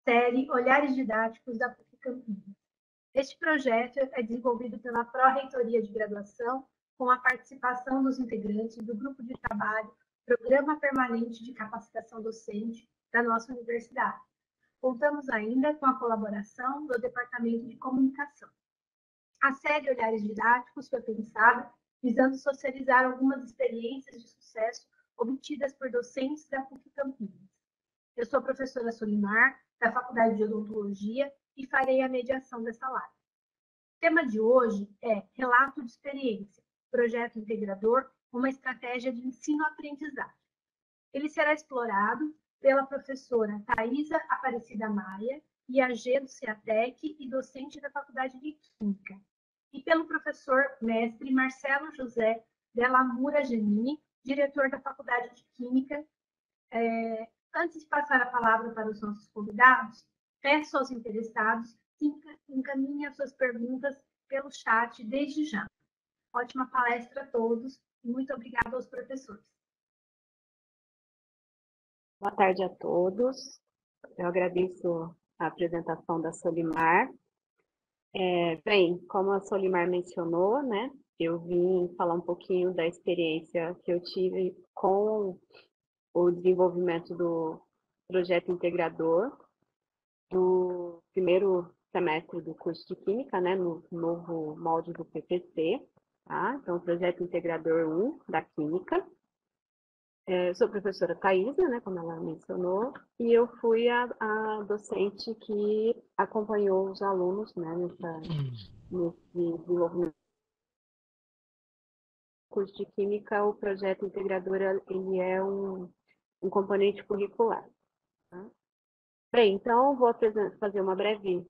série Olhares Didáticos da PUC Campinas. Este projeto é desenvolvido pela Pró-Reitoria de Graduação, com a participação dos integrantes do Grupo de Trabalho Programa Permanente de Capacitação Docente da nossa universidade. Contamos ainda com a colaboração do Departamento de Comunicação. A série Olhares Didáticos foi pensada visando socializar algumas experiências de sucesso obtidas por docentes da PUC Campinas. Eu sou a professora Solimar, da Faculdade de Odontologia, e farei a mediação dessa live. O tema de hoje é Relato de Experiência, Projeto Integrador, uma estratégia de ensino-aprendizagem. Ele será explorado pela professora Thaisa Aparecida Maia, IAG do CEATEC e docente da Faculdade de Química, e pelo professor mestre Marcelo José Delamura Gemini, diretor da Faculdade de Química. Antes de passar a palavra para os nossos convidados, peço aos interessados que encaminhem as suas perguntas pelo chat desde já. Ótima palestra a todos e muito obrigada aos professores. Boa tarde a todos. Eu agradeço a apresentação da Solimar. Bem, como a Solimar mencionou, né, eu vim falar um pouquinho da experiência que eu tive com o desenvolvimento do projeto integrador do primeiro semestre do curso de Química, né, no novo molde do PPC, tá? Então, o projeto integrador 1 da Química. Eu sou a professora Thaisa, né, como ela mencionou, e eu fui a docente que acompanhou os alunos, né, nesse desenvolvimento do curso de Química. O projeto integrador ele é um componente curricular. Tá? Bem, então vou fazer uma breve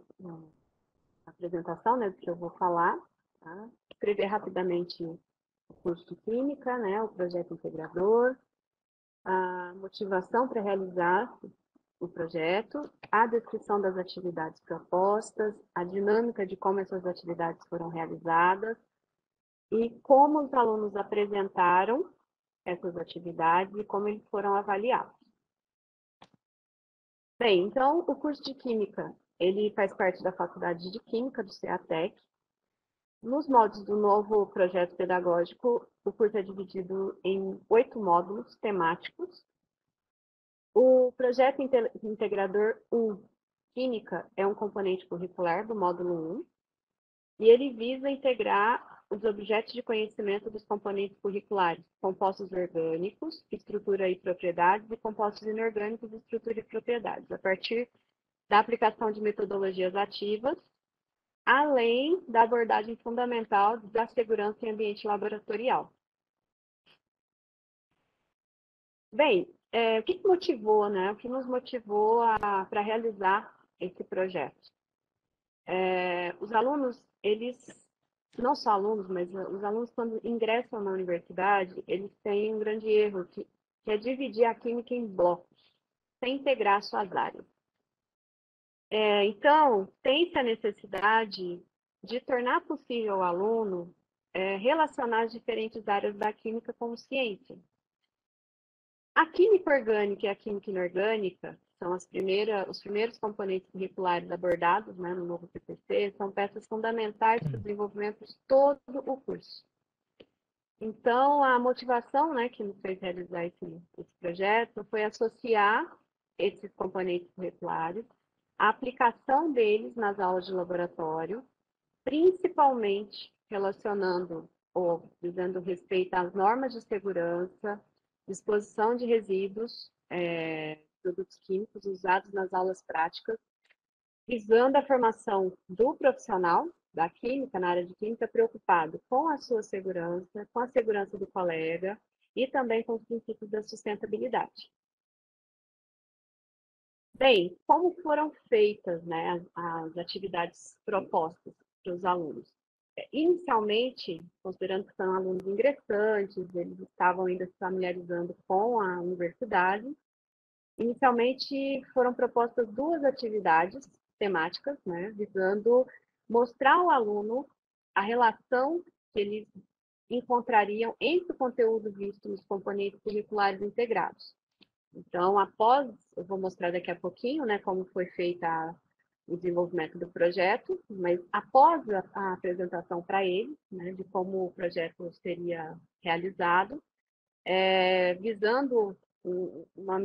apresentação, né, do que eu vou falar. Tá? Escrever rapidamente o curso de Química, né, o projeto integrador, a motivação para realizar o projeto, a descrição das atividades propostas, a dinâmica de como essas atividades foram realizadas e como os alunos apresentaram essas atividades e como eles foram avaliados. Bem, então, o curso de Química, ele faz parte da Faculdade de Química do CEATEC. Nos moldes do novo projeto pedagógico, o curso é dividido em 8 módulos temáticos. O projeto integrador 1, Química, é um componente curricular do módulo 1, e ele visa integrar os objetos de conhecimento dos componentes curriculares, compostos orgânicos, estrutura e propriedades, e compostos inorgânicos, estrutura e propriedades, a partir da aplicação de metodologias ativas, além da abordagem fundamental da segurança em ambiente laboratorial. Bem, o que motivou, né? O que nos motivou para realizar esse projeto? Os alunos, eles, não só alunos, mas os alunos, quando ingressam na universidade, eles têm um grande erro, que é dividir a química em blocos, sem integrar suas áreas. Então, tem-se a necessidade de tornar possível ao aluno relacionar as diferentes áreas da química como ciência. A química orgânica e a química inorgânica são os primeiros componentes curriculares abordados, né, no novo PPC, são peças fundamentais para o desenvolvimento de todo o curso. Então, a motivação, né, que nos fez realizar esse projeto foi associar esses componentes curriculares, a aplicação deles nas aulas de laboratório, principalmente relacionando ou dizendo respeito às normas de segurança, disposição de resíduos, produtos químicos usados nas aulas práticas, visando a formação do profissional da química, na área de química, preocupado com a sua segurança, com a segurança do colega e também com os princípios da sustentabilidade. Bem, como foram feitas, né, as atividades propostas para os alunos? Inicialmente, considerando que são alunos ingressantes, eles estavam ainda se familiarizando com a universidade, inicialmente foram propostas 2 atividades temáticas, né, visando mostrar ao aluno a relação que eles encontrariam entre o conteúdo visto nos componentes curriculares integrados. Então, após, eu vou mostrar daqui a pouquinho, né, como foi feita o desenvolvimento do projeto, mas após a apresentação para ele, né, de como o projeto seria realizado, visando uma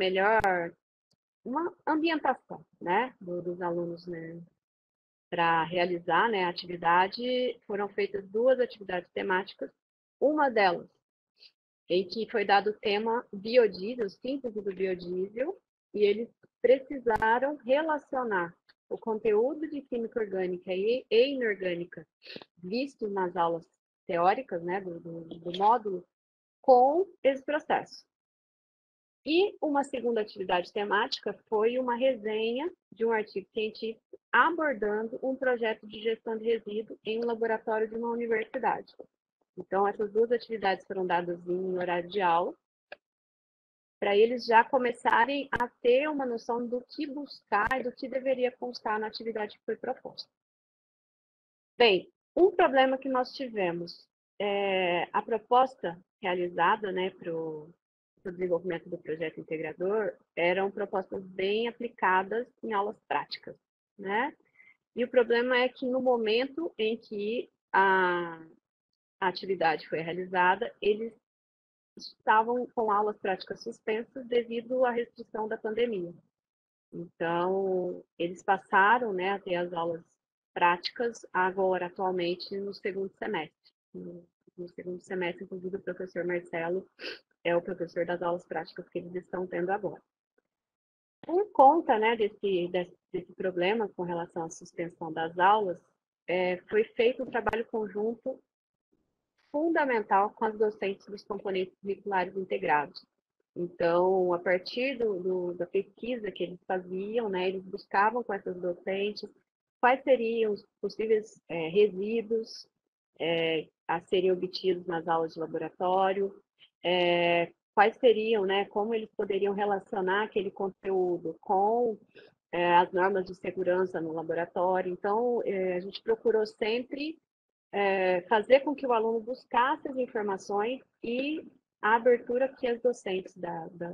ambientação, né, dos alunos, né, para realizar, né, a atividade, foram feitas 2 atividades temáticas, uma delas em que foi dado o tema biodiesel, síntese do biodiesel, e eles precisaram relacionar o conteúdo de química orgânica e inorgânica visto nas aulas teóricas, né, do módulo, com esse processo. E uma segunda atividade temática foi uma resenha de um artigo científico abordando um projeto de gestão de resíduo em um laboratório de uma universidade. Então, essas 2 atividades foram dadas em horário de aula, para eles já começarem a ter uma noção do que buscar e do que deveria constar na atividade que foi proposta. Bem, um problema que nós tivemos, a proposta realizada, né, para o desenvolvimento do projeto integrador eram propostas bem aplicadas em aulas práticas, né? E o problema é que no momento em que a atividade foi realizada, eles estavam com aulas práticas suspensas devido à restrição da pandemia. Então, eles passaram, né, a ter as aulas práticas agora, atualmente, no segundo semestre. No segundo semestre, inclusive, o professor Marcelo é o professor das aulas práticas que eles estão tendo agora. Por conta, né, desse problema com relação à suspensão das aulas, foi feito um trabalho conjunto fundamental com as docentes dos componentes curriculares integrados. Então, a partir da pesquisa que eles faziam, né, eles buscavam com essas docentes quais seriam os possíveis resíduos a serem obtidos nas aulas de laboratório, quais seriam, né, como eles poderiam relacionar aquele conteúdo com as normas de segurança no laboratório. Então, a gente procurou sempre fazer com que o aluno buscasse as informações e a abertura que as docentes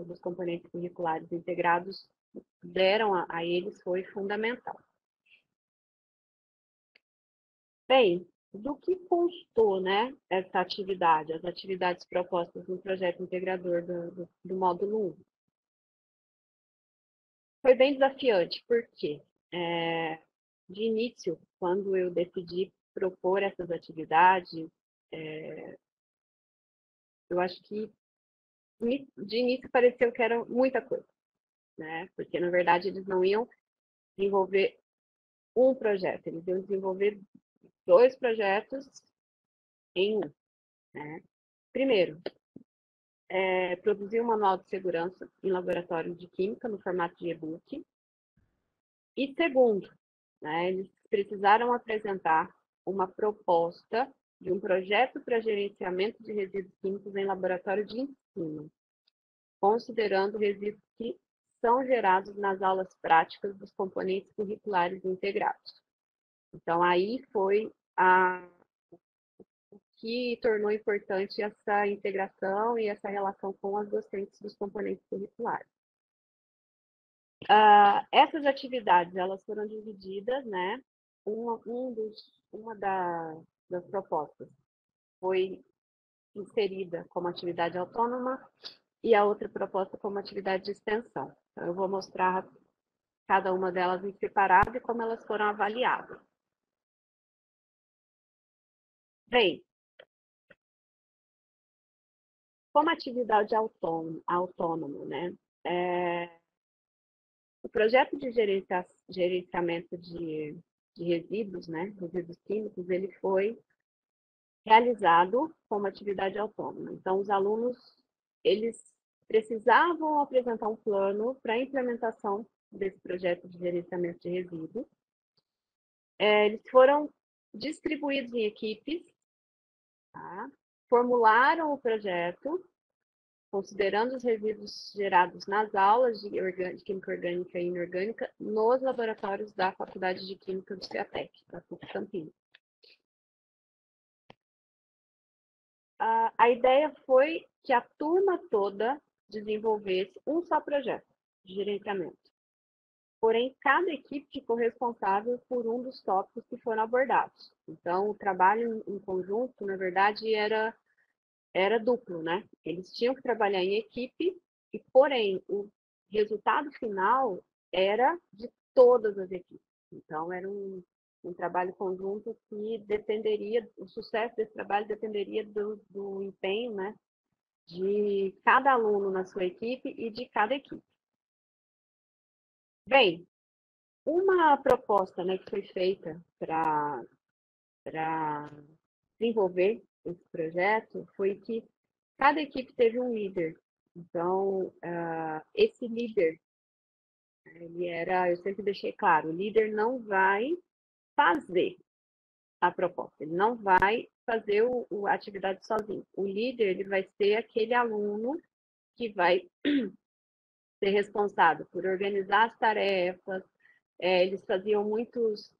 dos componentes curriculares integrados deram a eles foi fundamental. Bem, do que constou, né, essa atividade, as atividades propostas no projeto integrador do módulo 1? Foi bem desafiante, porque de início, quando eu decidi propor essas atividades, eu acho que de início pareceu que era muita coisa, né? Porque na verdade eles não iam desenvolver um projeto, eles iam desenvolver 2 projetos em um, né? Primeiro, produzir um manual de segurança em laboratório de química no formato de e-book. E segundo, né, eles precisaram apresentar uma proposta de um projeto para gerenciamento de resíduos químicos em laboratório de ensino, considerando resíduos que são gerados nas aulas práticas dos componentes curriculares integrados. Então, aí foi o que tornou importante essa integração e essa relação com as docentes dos componentes curriculares. Essas atividades, elas foram divididas, né? Uma das propostas foi inserida como atividade autônoma e a outra proposta como atividade de extensão. Então, eu vou mostrar cada uma delas em separado e como elas foram avaliadas. Bem, como atividade autônoma, né? O projeto de gerenciamento de resíduos, né? Resíduos químicos, ele foi realizado como atividade autônoma. Então, os alunos, eles precisavam apresentar um plano para a implementação desse projeto de gerenciamento de resíduos. Eles foram distribuídos em equipes, tá? Formularam o projeto, considerando os resíduos gerados nas aulas de Química Orgânica e Inorgânica nos laboratórios da Faculdade de Química do CEATEC, da PUC Campinas. A ideia foi que a turma toda desenvolvesse um só projeto de gerenciamento. Porém, cada equipe ficou responsável por um dos tópicos que foram abordados. Então, o trabalho em conjunto, na verdade, era duplo, né? Eles tinham que trabalhar em equipe, e porém, o resultado final era de todas as equipes. Então, era um trabalho conjunto que dependeria, o sucesso desse trabalho dependeria do empenho, né, de cada aluno na sua equipe e de cada equipe. Bem, uma proposta, né, que foi feita para desenvolver esse projeto foi que cada equipe teve um líder. Então, esse líder, eu sempre deixei claro, o líder não vai fazer a proposta, ele não vai fazer a atividade sozinho. O líder, ele vai ser aquele aluno que vai ser responsável por organizar as tarefas. Eles faziam muitos,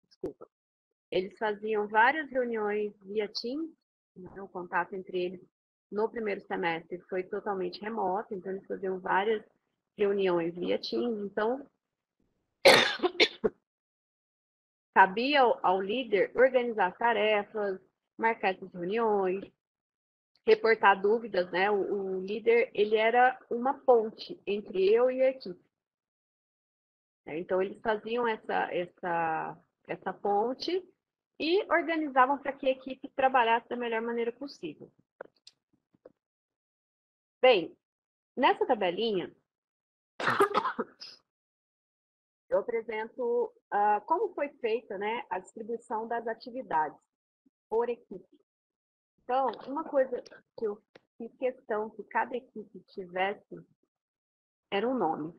desculpa, eles faziam várias reuniões via Teams, né, o contato entre eles no primeiro semestre foi totalmente remoto, então eles faziam várias reuniões via Teams. Então, cabia ao líder organizar as tarefas, marcar essas reuniões, reportar dúvidas, né? O líder, ele era uma ponte entre eu e a equipe. Então, eles faziam essa ponte e organizavam para que a equipe trabalhasse da melhor maneira possível. Bem, nessa tabelinha, eu apresento como foi feita, né, a distribuição das atividades por equipe. Então, uma coisa que eu fiz questão que cada equipe tivesse era um nome.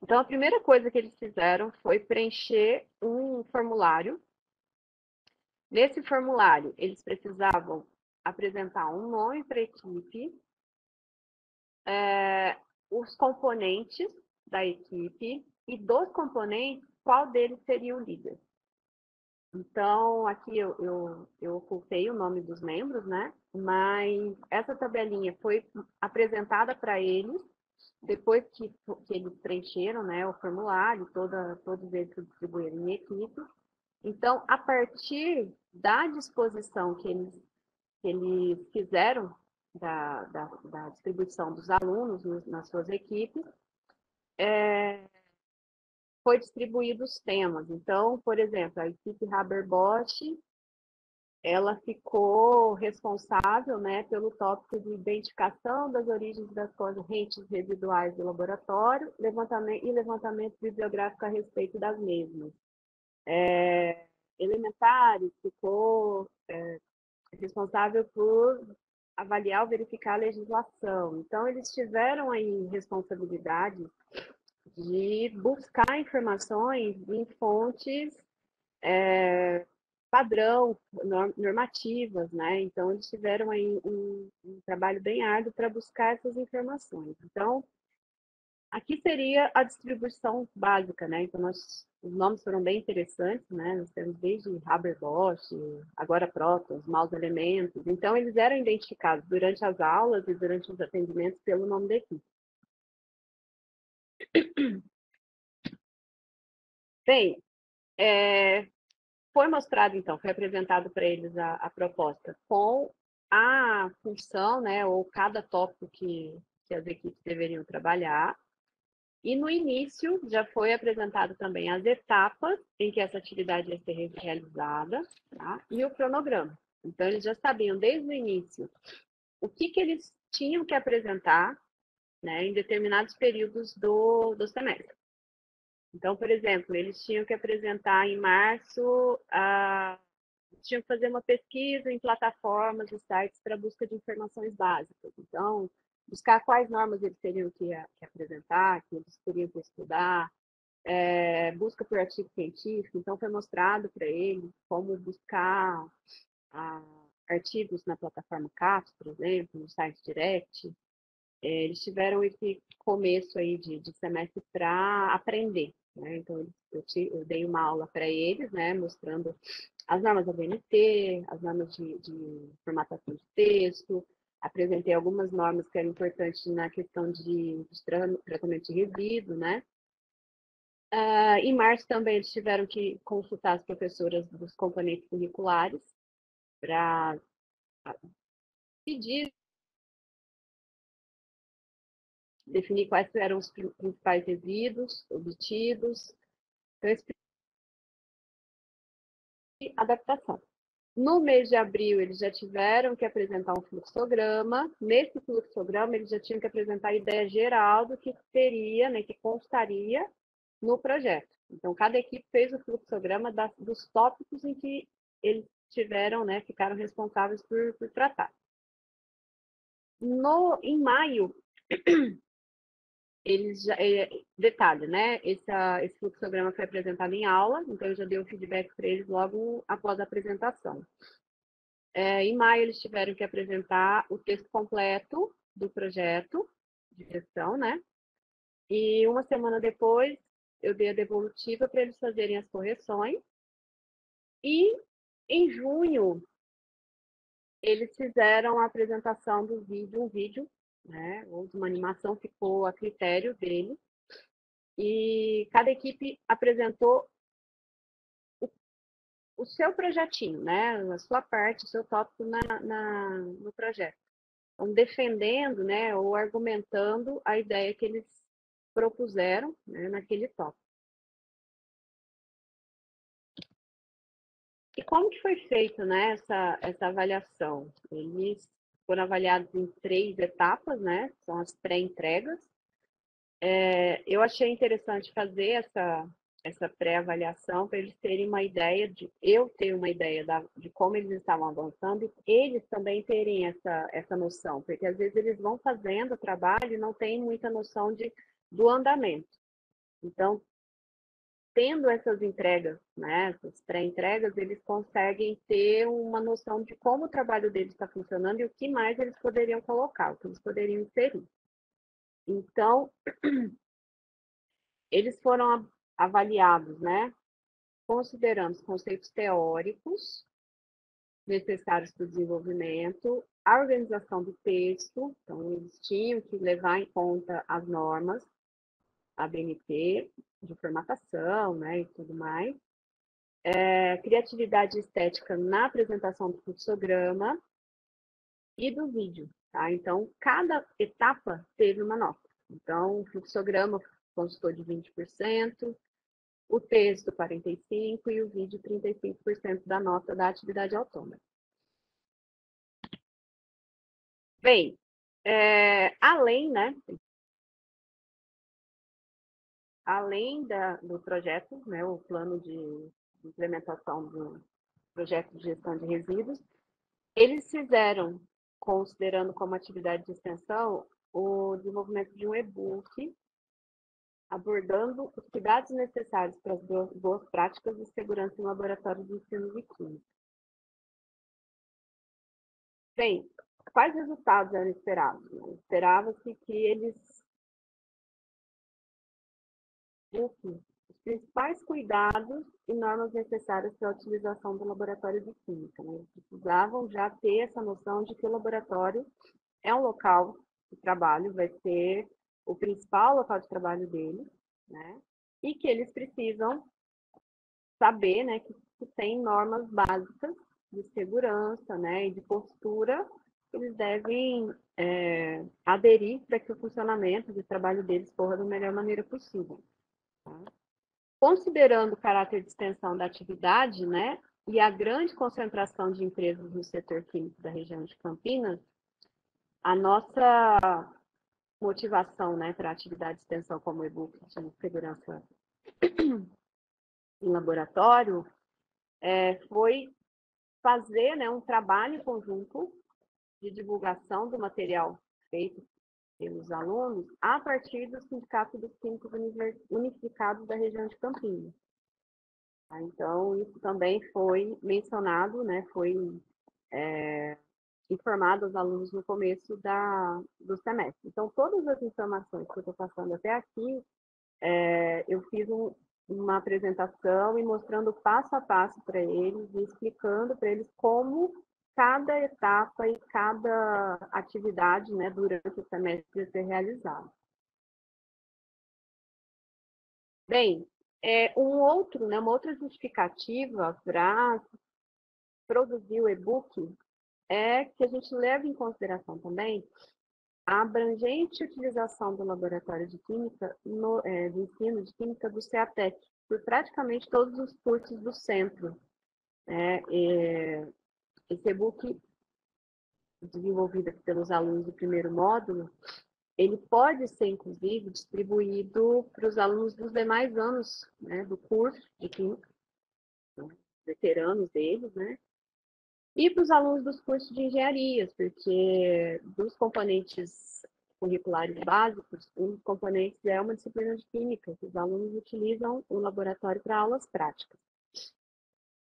Então, a primeira coisa que eles fizeram foi preencher um formulário. Nesse formulário, eles precisavam apresentar um nome para a equipe, os componentes da equipe e dos componentes, qual deles seria o líder. Então, aqui eu ocultei o nome dos membros, né? Mas essa tabelinha foi apresentada para eles depois que eles preencheram, né, o formulário, todos eles se distribuíram em equipe. Então, a partir da disposição que eles fizeram da distribuição dos alunos nas suas equipes, foi distribuído os temas. Então, por exemplo, a equipe Haber-Bosch, ela ficou responsável, né, pelo tópico de identificação das origens das correntes residuais do laboratório e levantamento bibliográfico a respeito das mesmas. Elementares ficou responsável por avaliar ou verificar a legislação. Então, eles tiveram aí responsabilidade de buscar informações em fontes padrão, normativas, né? Então, eles tiveram aí um trabalho bem árduo para buscar essas informações. Então, aqui seria a distribuição básica, né? Então, os nomes foram bem interessantes, né? Nós temos desde Haber-Bosch, agora Protons, Maus Elementos. Então, eles eram identificados durante as aulas e durante os atendimentos pelo nome da equipe. Bem, foi mostrado, então, foi apresentado para eles a proposta com a função, né, ou cada tópico que as equipes deveriam trabalhar. E no início já foi apresentado também as etapas em que essa atividade ia ser realizada, tá? E o cronograma. Então, eles já sabiam desde o início o que eles tinham que apresentar, né, em determinados períodos do semestre. Então, por exemplo, eles tinham que apresentar em março, tinham que fazer uma pesquisa em plataformas e sites para busca de informações básicas. Então, buscar quais normas eles teriam que apresentar, que eles teriam que estudar, busca por artigo científico. Então, foi mostrado para eles como buscar artigos na plataforma CAPES, por exemplo, no site Direct. Eles tiveram esse começo aí de semestre para aprender, né? Então, eu dei uma aula para eles, né, mostrando as normas da BNT, as normas de formatação de texto, apresentei algumas normas que eram importantes na questão de tratamento de resíduo, né? Em março também eles tiveram que consultar as professoras dos componentes curriculares para pedir, definir quais eram os principais resíduos obtidos, então, adaptação. No mês de abril, eles já tiveram que apresentar um fluxograma. Nesse fluxograma, eles já tinham que apresentar a ideia geral do que seria, né, que constaria no projeto. Então, cada equipe fez o fluxograma dos tópicos em que eles tiveram, né, ficaram responsáveis por tratar. Em maio, eles já, detalhe, né? Esse fluxograma foi apresentado em aula, então eu já dei o feedback para eles logo após a apresentação. Em maio, eles tiveram que apresentar o texto completo do projeto de gestão, né? E uma semana depois, eu dei a devolutiva para eles fazerem as correções. E em junho, eles fizeram a apresentação do vídeo, um vídeo, né? Ou uma animação, ficou a critério deles. E cada equipe apresentou o seu projetinho, né? A sua parte, o seu tópico no projeto. Então, defendendo, né, ou argumentando a ideia que eles propuseram, né, naquele tópico. E como que foi feita, né, essa avaliação? Eles foram avaliados em 3 etapas, né? São as pré-entregas. Eu achei interessante fazer essa pré-avaliação para eles terem uma ideia eu ter uma ideia de como eles estavam avançando e eles também terem essa noção, porque às vezes eles vão fazendo o trabalho e não têm muita noção do andamento. Então, tendo essas entregas, né, essas pré-entregas, eles conseguem ter uma noção de como o trabalho deles está funcionando e o que mais eles poderiam colocar, o que eles poderiam inserir. Então, eles foram avaliados, né, considerando os conceitos teóricos necessários para o desenvolvimento, a organização do texto, então eles tinham que levar em conta as normas, a BNT, de formatação, né, e tudo mais, criatividade estética na apresentação do fluxograma e do vídeo, tá? Então, cada etapa teve uma nota. Então, o fluxograma constou de 20%, o texto 45% e o vídeo 35% da nota da atividade autônoma. Bem, além, né, além do projeto, né, o plano de implementação do projeto de gestão de resíduos, eles fizeram, considerando como atividade de extensão, o desenvolvimento de um e-book abordando os cuidados necessários para as boas práticas de segurança em laboratórios de ensino de química. Bem, quais resultados eram esperados? Esperava-se que eles os principais cuidados e normas necessárias para a utilização do laboratório de química. Né? Eles precisavam já ter essa noção de que o laboratório é um local de trabalho, vai ser o principal local de trabalho deles, né? E que eles precisam saber, né, que tem normas básicas de segurança, né, e de postura que eles devem aderir para que o funcionamento de trabalho deles corra da melhor maneira possível. Tá? Considerando o caráter de extensão da atividade, né, e a grande concentração de empresas no setor químico da região de Campinas, a nossa motivação, né, para a atividade de extensão como e-book de segurança em laboratório foi fazer, né, um trabalho conjunto de divulgação do material feito pelos alunos a partir do Sindicato dos Químicos Unificados da região de Campinas. Então, isso também foi mencionado, né, foi informado aos alunos no começo do semestre. Então, todas as informações que eu estou passando até aqui, eu fiz uma apresentação e mostrando passo a passo para eles, e explicando para eles como cada etapa e cada atividade, né, durante o semestre a ser realizada. Bem, uma outra justificativa para produzir o e-book é que a gente leva em consideração também a abrangente utilização do laboratório de química, de ensino de química do CEATEC, por praticamente todos os cursos do centro. Esse e-book, desenvolvido pelos alunos do primeiro módulo, ele pode ser, inclusive, distribuído para os alunos dos demais anos, né, do curso de química, veteranos deles, né, e para os alunos dos cursos de engenharias, porque dos componentes curriculares básicos, um dos componentes é uma disciplina de química, que os alunos utilizam o laboratório para aulas práticas.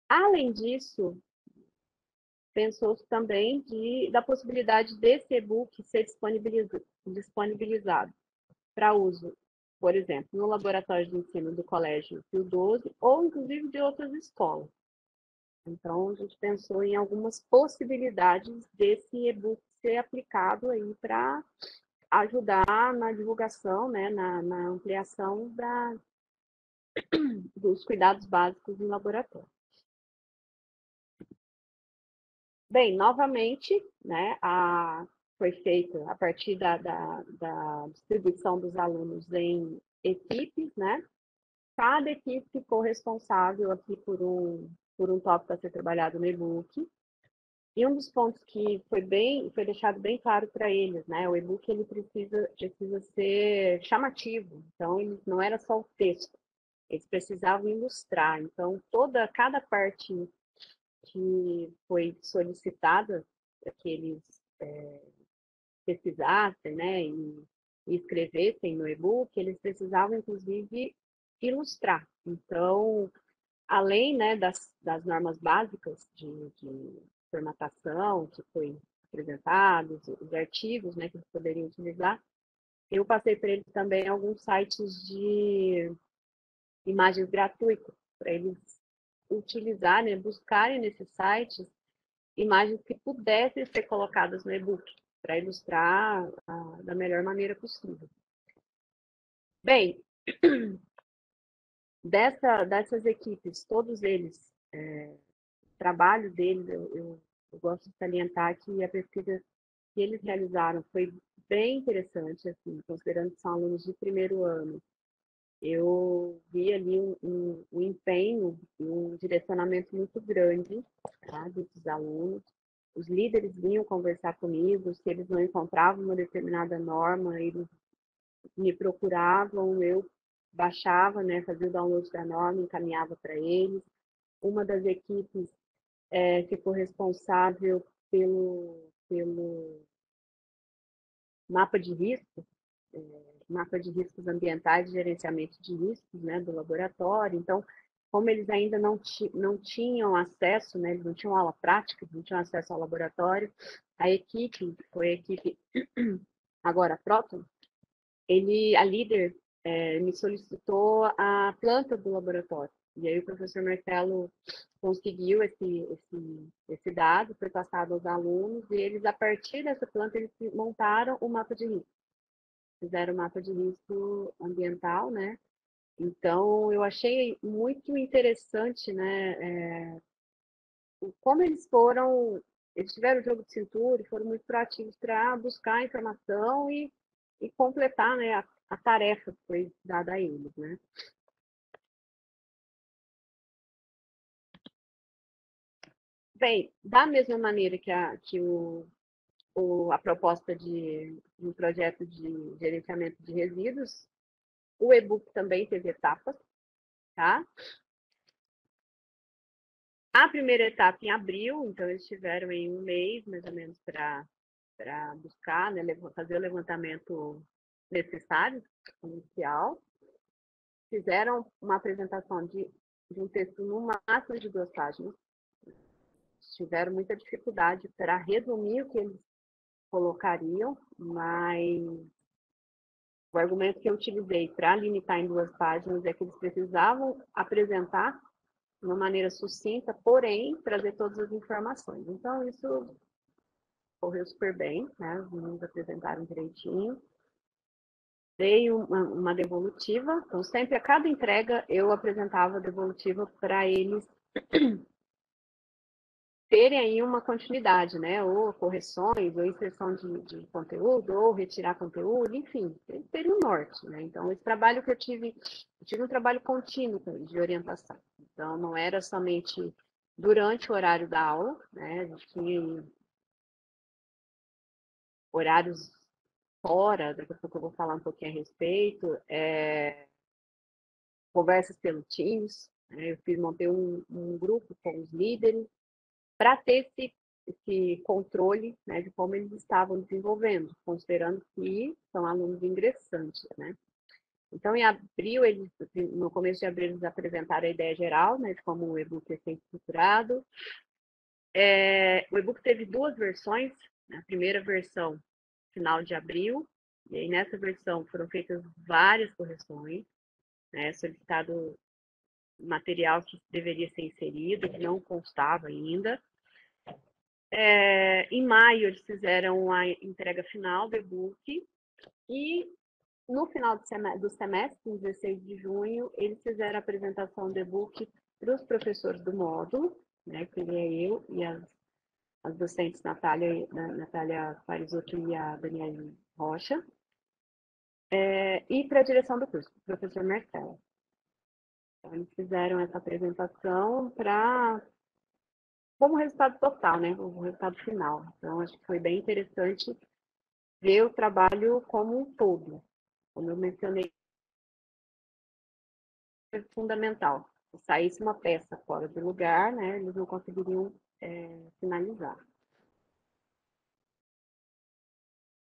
Além disso, pensou-se também da possibilidade desse e-book ser disponibilizado para uso, por exemplo, no laboratório de ensino do Colégio Pio XII ou, inclusive, de outras escolas. Então, a gente pensou em algumas possibilidades desse e-book ser aplicado aí para ajudar na divulgação, né, na ampliação dos cuidados básicos em laboratório. Bem, novamente, né, foi feito a partir da distribuição dos alunos em equipes, né? Cada equipe ficou responsável aqui por um tópico a ser trabalhado no e-book. E um dos pontos que foi deixado bem claro para eles, né? O e-book ele precisa ser chamativo. Então, ele não era só o texto. Eles precisavam ilustrar. Então, cada parte que foi solicitada para que eles pesquisassem, né, e escrevessem no e-book, eles precisavam, inclusive, ilustrar. Então, além, né, das normas básicas de formatação que foi apresentados, os artigos, né, que eles poderiam utilizar, eu passei para eles também alguns sites de imagens gratuitas, para eles utilizarem, né, buscarem nesses sites imagens que pudessem ser colocadas no e-book, para ilustrar da melhor maneira possível. Bem, dessas equipes, todos eles, o trabalho deles, eu gosto de salientar que a pesquisa que eles realizaram foi bem interessante, assim, considerando que são alunos de primeiro ano. Eu vi ali um empenho e um direcionamento muito grande, tá, desses alunos. Os líderes vinham conversar comigo, se eles não encontravam uma determinada norma, eles me procuravam, eu baixava, né, fazia o download da norma, encaminhava para eles. Uma das equipes ficou responsável pelo mapa de risco, mapa de riscos ambientais e gerenciamento de riscos, né, do laboratório. Então, como eles ainda não tinham acesso, né, eles não tinham aula prática, não tinham acesso ao laboratório, a equipe, foi a equipe agora Proton, a líder me solicitou a planta do laboratório. E aí o professor Marcelo conseguiu esse dado, foi passado aos alunos, e eles, a partir dessa planta, eles montaram o mapa de risco. Fizeram o mapa de risco ambiental, né? Então, eu achei muito interessante, né, como eles tiveram o jogo de cintura e foram muito proativos para buscar informação e completar, né, a tarefa que foi dada a eles, né? Bem, da mesma maneira que a proposta de um projeto de gerenciamento de resíduos, o e-book também teve etapas, tá? A primeira etapa em abril, então eles tiveram em um mês, mais ou menos, para buscar, né, fazer o levantamento necessário, inicial. Fizeram uma apresentação de um texto no máximo de 2 páginas. Tiveram muita dificuldade para resumir o que eles colocariam, mas o argumento que eu utilizei para limitar em 2 páginas é que eles precisavam apresentar de uma maneira sucinta, porém, trazer todas as informações. Então, isso correu super bem, né? Os meninos apresentaram direitinho. Dei uma devolutiva, então sempre a cada entrega eu apresentava a devolutiva para eles terem aí uma continuidade, né? Ou correções, ou inserção de conteúdo, ou retirar conteúdo, enfim, ter um norte, né? Então, esse trabalho que eu tive um trabalho contínuo de orientação. Então, não era somente durante o horário da aula, né? A gente tinha horários fora, daqui a pouco eu vou falar um pouquinho a respeito, conversas pelo Teams, né? Eu montei um grupo com os líderes para ter esse controle, né, de como eles estavam desenvolvendo, considerando que são alunos ingressantes, né? Então, em abril, no começo de abril, eles apresentaram a ideia geral, né, de como o e-book ia ser estruturado. O e-book teve duas versões, né? A primeira versão, final de abril, e aí nessa versão foram feitas várias correções, né, solicitado material que deveria ser inserido, que não constava ainda. Em maio, eles fizeram a entrega final do e-book e no final do semestre, em 16 de junho, eles fizeram a apresentação do e-book para os professores do módulo, né, que seria eu e as docentes Natália Parisotto e a Daniela Rocha, e para a direção do curso, o professor Marcelo. Então, eles fizeram essa apresentação como resultado total, né, o resultado final. Então, acho que foi bem interessante ver o trabalho como um todo. Como eu mencionei, é fundamental. Se saísse uma peça fora do lugar, né, eles não conseguiriam finalizar.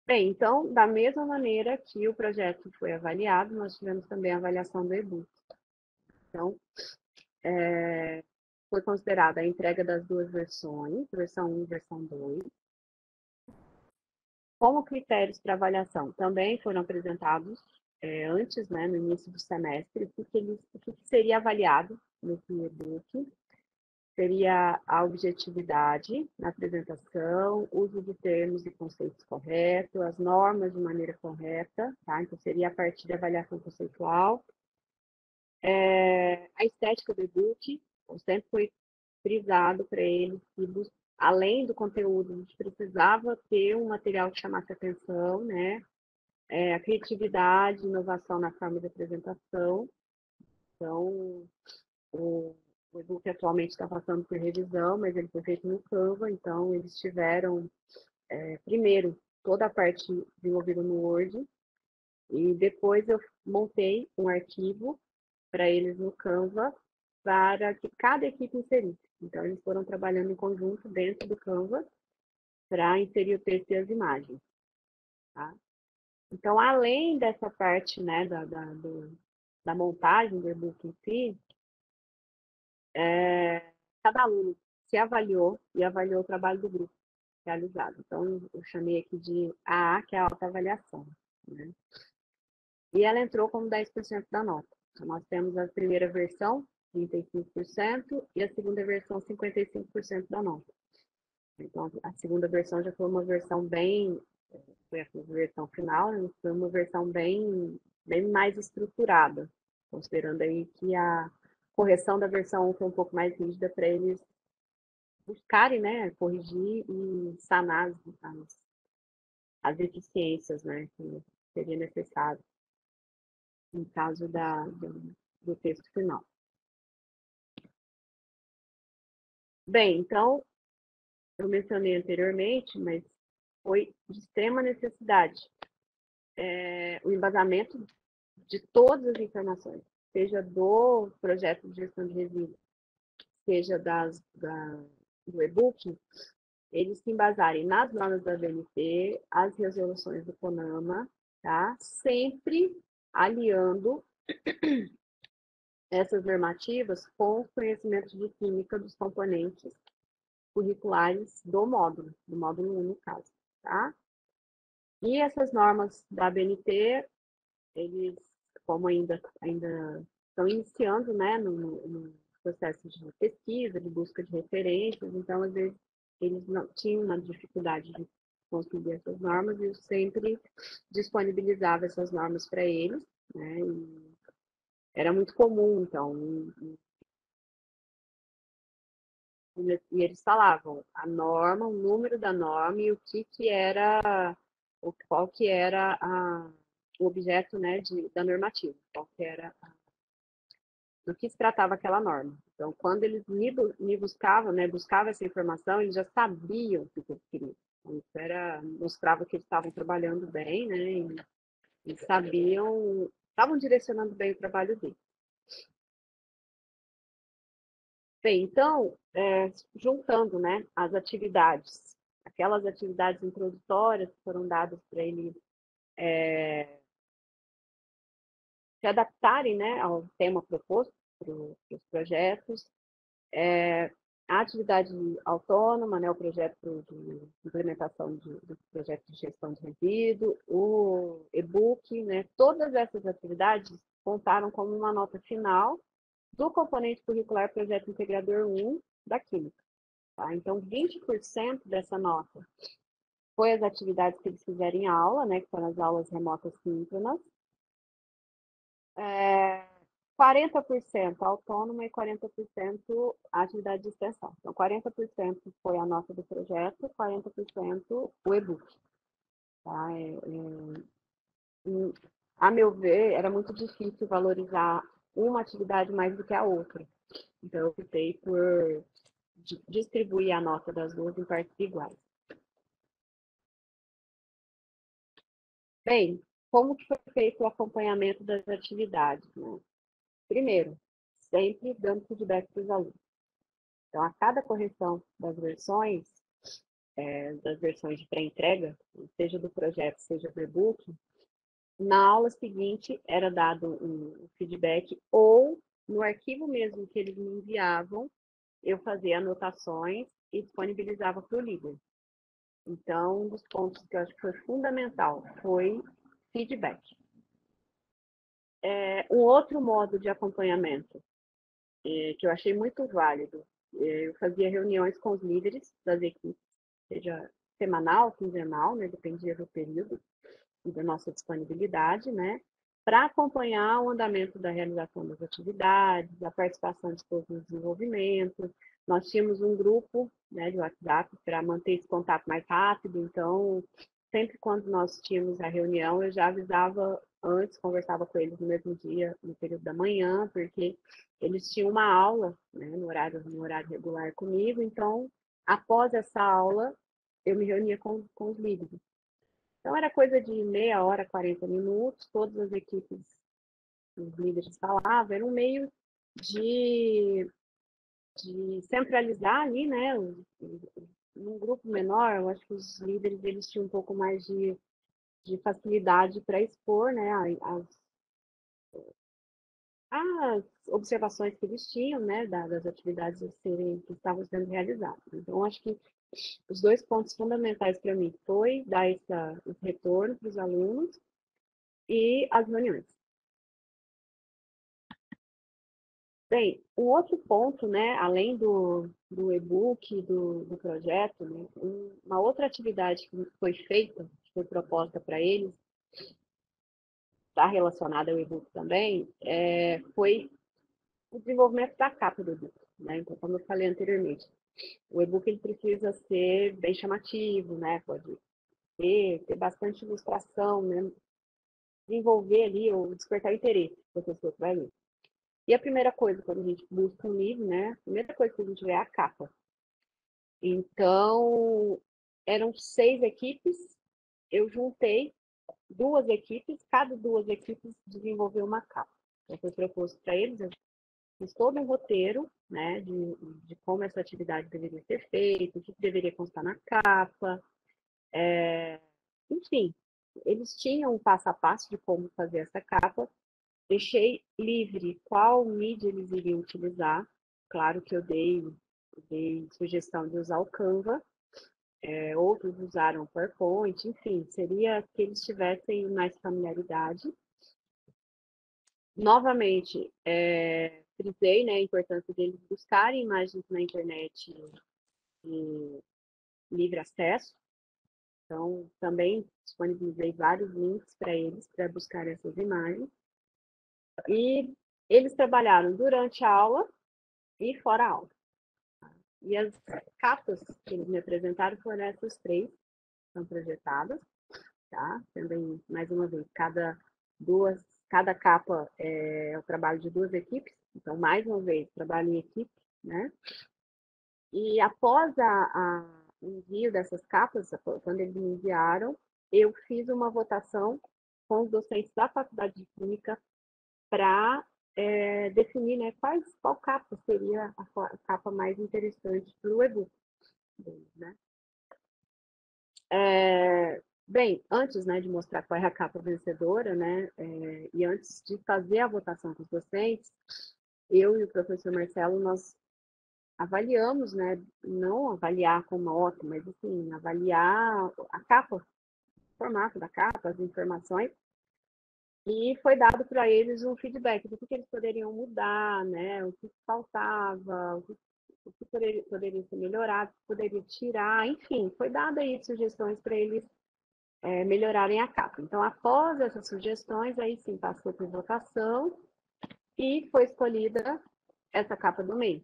Bem, então, da mesma maneira que o projeto foi avaliado, nós tivemos também a avaliação do e-book. Então, foi considerada a entrega das duas versões, versão 1 e versão 2. Como critérios para avaliação também foram apresentados antes, né, no início do semestre, o que seria avaliado nesse e-book. Seria a objetividade na apresentação, uso de termos e conceitos corretos, as normas de maneira correta, tá? Então, seria a partir da avaliação conceitual. A estética do e-book, sempre foi frisado para eles que, além do conteúdo, a gente precisava ter um material que chamasse atenção, né? A criatividade, inovação na forma de apresentação. Então, o e-book atualmente está passando por revisão, mas ele foi feito no Canva, então eles tiveram, primeiro, toda a parte desenvolvida no Word, e depois eu montei um arquivo para eles no Canva, para que cada equipe inserisse. Então, eles foram trabalhando em conjunto dentro do Canva para inserir o texto e as imagens. Tá? Então, além dessa parte, né, da montagem do e-book em si, cada aluno se avaliou e avaliou o trabalho do grupo realizado. Então, eu chamei aqui de AA, que é a autoavaliação. Né? E ela entrou como 10% da nota. Então, nós temos a primeira versão, 35%, e a segunda versão, 55% da nota. Então, a segunda versão já foi uma versão foi a versão final, né? Foi uma versão bem mais estruturada, considerando aí que a correção da versão 1 foi um pouco mais rígida para eles buscarem, né, corrigir e sanar as deficiências, né, que seria necessário no caso do texto final. Bem, então, eu mencionei anteriormente, mas foi de extrema necessidade o embasamento de todas as informações, seja do projeto de gestão de resíduos, seja do e-book, eles se embasarem nas normas da BNT, as resoluções do CONAMA, tá? Sempre aliando essas normativas com os conhecimentos de química dos componentes curriculares do módulo 1 no caso, tá? E essas normas da BNT, eles, como ainda estão iniciando, né, processos de pesquisa, de busca de referências, então, às vezes, eles não tinham uma dificuldade de conseguir essas normas e eu sempre disponibilizava essas normas para eles, né? E era muito comum, então, e eles falavam a norma, o número da norma e o que era, qual que era o objeto, né, da normativa, qual que era do que se tratava aquela norma. Então, quando eles me buscavam, né, buscavam essa informação, eles já sabiam o que eles queriam. Então, isso mostrava que eles estavam trabalhando bem, né, e sabiam, estavam direcionando bem o trabalho deles. Bem, então, juntando, né, as atividades, aquelas atividades introdutórias que foram dadas para eles se adaptarem, né, ao tema proposto para os projetos, a atividade autônoma, né, o projeto de implementação do projeto de gestão de resíduo, o e-book, né, todas essas atividades contaram como uma nota final do componente curricular Projeto Integrador 1 da Química. Tá? Então, 20% dessa nota foi as atividades que eles fizeram em aula, né, que foram as aulas remotas síncronas. 40% autônoma e 40% atividade de extensão. Então, 40% foi a nota do projeto, 40% o e-book. Tá? A meu ver, era muito difícil valorizar uma atividade mais do que a outra. Então, eu optei por distribuir a nota das duas em partes iguais. Bem, como que foi feito o acompanhamento das atividades? Né? Primeiro, sempre dando feedback para os alunos. Então, a cada correção das versões de pré-entrega, seja do projeto, seja do e-book, na aula seguinte era dado um feedback ou no arquivo mesmo que eles me enviavam, eu fazia anotações e disponibilizava para o líder. Então, um dos pontos que eu acho que foi fundamental foi feedback. Um outro modo de acompanhamento que eu achei muito válido, eu fazia reuniões com os líderes das equipes, seja semanal, quinzenal, né, dependia do período e da nossa disponibilidade, né, para acompanhar o andamento da realização das atividades, a participação de todos os desenvolvimentos. Nós tínhamos um grupo, né, de WhatsApp para manter esse contato mais rápido, então, sempre quando nós tínhamos a reunião, eu já avisava antes, conversava com eles no mesmo dia, no período da manhã, porque eles tinham uma aula, né, no horário regular comigo, então, após essa aula, eu me reunia com os líderes. Então, era coisa de meia hora, 40 minutos, todas as equipes, os líderes falavam, era um meio de centralizar ali, né, num grupo menor, eu acho que os líderes, eles tinham um pouco mais de facilidade para expor, né, as observações que eles tinham, né, das atividades que estavam sendo realizadas. Então, acho que os dois pontos fundamentais para mim foi dar esse retorno para os alunos e as reuniões. Bem, o outro ponto, né, além do e-book, do projeto, né, uma outra atividade que foi feita, que foi proposta para eles, está relacionada ao e-book também, foi o desenvolvimento da capa do e-book. Né? Então, como eu falei anteriormente, o e-book ele precisa ser bem chamativo, né? Pode ter bastante ilustração, né? Desenvolver ali ou despertar interesse da pessoa que vai ler. E a primeira coisa, quando a gente busca um livro, né? A primeira coisa que a gente vê é a capa. Então, eram 6 equipes, eu juntei 2 equipes, cada 2 equipes desenvolveu uma capa. Então, foi proposto para eles, eu fiz todo um roteiro, né, de como essa atividade deveria ser feita, o que deveria constar na capa, enfim, eles tinham um passo a passo de como fazer essa capa. Deixei livre qual mídia eles iriam utilizar. Claro que eu dei sugestão de usar o Canva, outros usaram o PowerPoint, enfim, seria que eles tivessem mais familiaridade. Novamente, frisei, né, a importância deles buscarem imagens na internet de livre acesso. Então, também disponibilizei vários links para eles, para buscar essas imagens. E eles trabalharam durante a aula e fora a aula. E as capas que eles me apresentaram foram essas três, são projetadas, tá? Também, mais uma vez, cada capa é o trabalho de duas equipes, então, mais uma vez, trabalho em equipe, né? E após o envio dessas capas, quando eles me enviaram, eu fiz uma votação com os docentes da Faculdade de Química para definir, né, qual capa seria a capa mais interessante para o e-book. Né? Bem, antes, né, de mostrar qual é a capa vencedora, né, e antes de fazer a votação com os docentes, eu e o professor Marcelo, nós avaliamos, né, não avaliar com nota, mas assim, avaliar a capa, o formato da capa, as informações, e foi dado para eles um feedback do que eles poderiam mudar, né, o que faltava, o que poderia ser melhorado, o que poderia tirar, enfim, foi dado aí sugestões para eles melhorarem a capa. Então, após essas sugestões, aí sim passou por votação e foi escolhida essa capa do meio.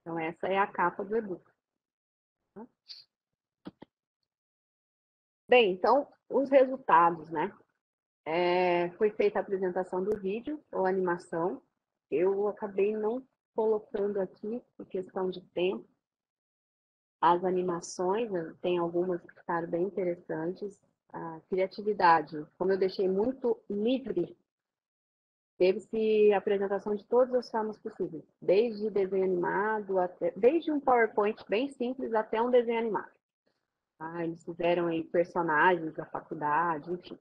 Então, essa é a capa do e-book. Bem, então, os resultados, né? Foi feita a apresentação do vídeo ou animação. Eu acabei não colocando aqui, por questão de tempo, as animações, tem algumas que ficaram bem interessantes. A criatividade, como eu deixei muito livre, teve-se apresentação de todas as formas possíveis, desde desenho animado, desde um PowerPoint bem simples até um desenho animado. Eles fizeram aí personagens da faculdade, enfim.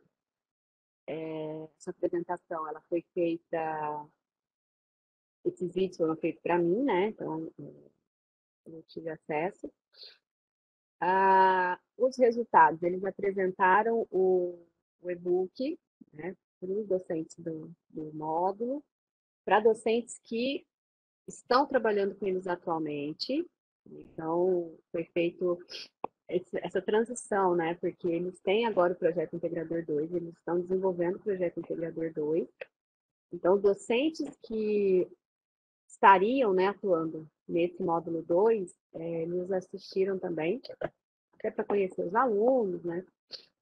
Essa apresentação, ela foi feita, esses vídeos foram feitos para mim, né? Então, eu tive acesso. Os resultados, eles apresentaram o e-book, né, para os docentes do módulo, para docentes que estão trabalhando com eles atualmente. Então, foi feito essa transição, né, porque eles têm agora o Projeto Integrador 2, eles estão desenvolvendo o Projeto Integrador 2. Então, docentes que estariam, né, atuando nesse módulo 2, eles assistiram também, até para conhecer os alunos, né,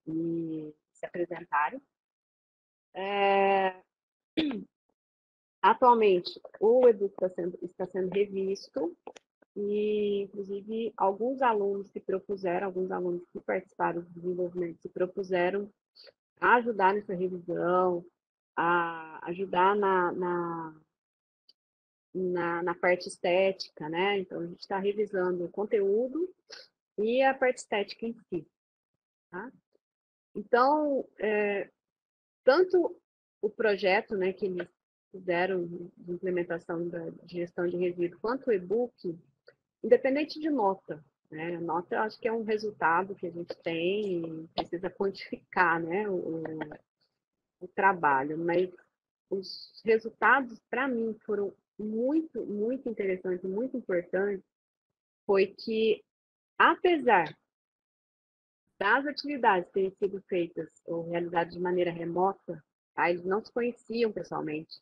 e se apresentarem. Atualmente, o e-book está sendo revisto e, inclusive, alguns alunos que participaram do desenvolvimento se propuseram a ajudar nessa revisão, a ajudar na parte estética, né? Então, a gente está revisando o conteúdo e a parte estética em si, tá? Então, tanto o projeto, né, que eles fizeram de implementação da gestão de resíduos, quanto o e-book, independente de nota, né? A nota, eu acho que é um resultado que a gente tem e precisa quantificar, né, o trabalho, mas os resultados, para mim, foram muito, muito interessantes, muito importantes, foi que, apesar das atividades terem sido feitas ou realizadas de maneira remota, tá? Eles não se conheciam pessoalmente.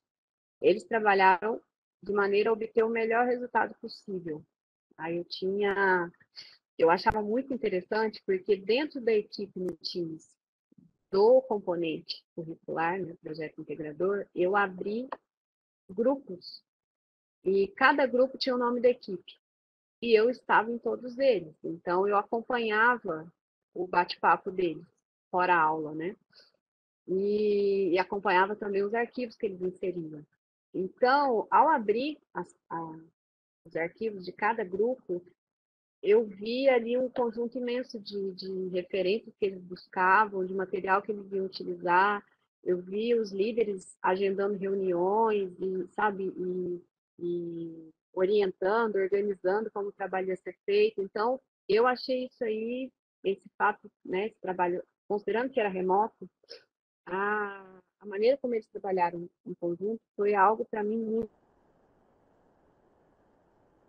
Eles trabalharam de maneira a obter o melhor resultado possível. Aí eu achava muito interessante, porque dentro da equipe no Teams do componente curricular, né, projeto integrador, eu abri grupos e cada grupo tinha o nome da equipe. E eu estava em todos eles. Então, eu acompanhava o bate-papo deles, fora a aula, né? E acompanhava também os arquivos que eles inseriam. Então, ao abrir os arquivos de cada grupo, eu vi ali um conjunto imenso de referências que eles buscavam, de material que eles iam utilizar. Eu vi os líderes agendando reuniões e, sabe, e orientando, organizando como o trabalho ia ser feito. Então, eu achei isso aí, esse fato, né, esse trabalho, considerando que era remoto, a maneira como eles trabalharam em conjunto foi algo, para mim, muito